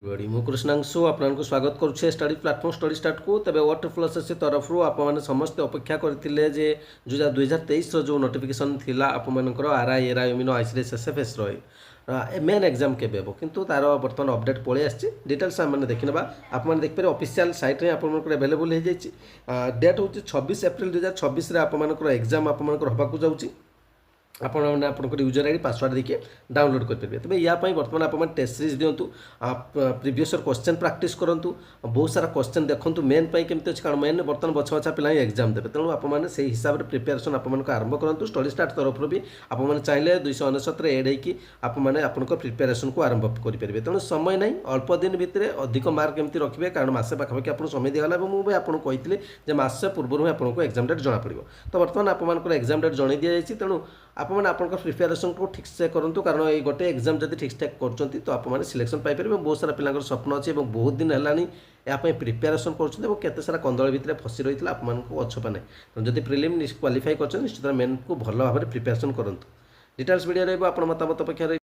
बड़ी मु कृष्णांशु आपको स्वागत करुच्छे स्टडी प्लाटफर्म स्टडी स्टार्ट को तेज वाटर प्लस तरफ आपने समस्त अपेक्षा करते जे जो 2023 जो नोटिफिकेशन थी आपर आर आई एरा एमिनो आईसीएस एसएफएस मेन एग्जाम के किंतु तार बर्तमान अपडेट पलि आसी डिटेल्स आम देखने आपने देखिए ऑफिशियल साइट में आपंकर अवेलेबल हो जाए डेट हूँ 26 एप्रिल 2026 आपर एग्जाम आपर हाँक जाऊँगी आपने आपंकर यूजर आईडी पासवर्ड देखिए डाउनलोड करेंगे तेज यापाई बर्तमान आप टेस्ट सीरीज दिंतु प्रीवियस क्वेश्चन प्रैक्टिस करूँ बहुत सारा क्वेश्चन देखूँ मेन केमती अच्छे कारण मेन बर्तमान बछा बछा पिला एग्जाम देते तेणु आपने से हिसाब से प्रिपेरेसन आप आरंभ करूँ स्टडी स्टार्ट तरफ भी आपने चाहिए 299 एड होने आपंक प्रिपेरेसन को आरंभ करेंगे तेणु समय ना अल्प दिन भितर अधिक मार्क केमती रखिए कारण मसे पाखापाखि आप समय दिगला मुझे आपको कही मसे पूर्व आपको एग्जाम डेट जना पड़ो तो बर्तमान आप एग्जाम डेट जन दी जाए तेणु आपने आप प्रिपेरेसन को ठीक से करूँ कारण ये गोटे एग्जाम जब ठीक ठाक कर तो आपने सिलेक्शन पाइपर बहुत सारा पिला स्वप्न अच्छे और बहुत दिन है प्रिपेरेसन करते सारा कंदल भितर फसी रही आपको अच्छपा ना तो जब प्रिलिम क्वालिफाई कर निश्चित मेन को भल भाव में प्रिपेरेसन करूँ डिटेल्स वीडियो रहा मतामत अपेक्षा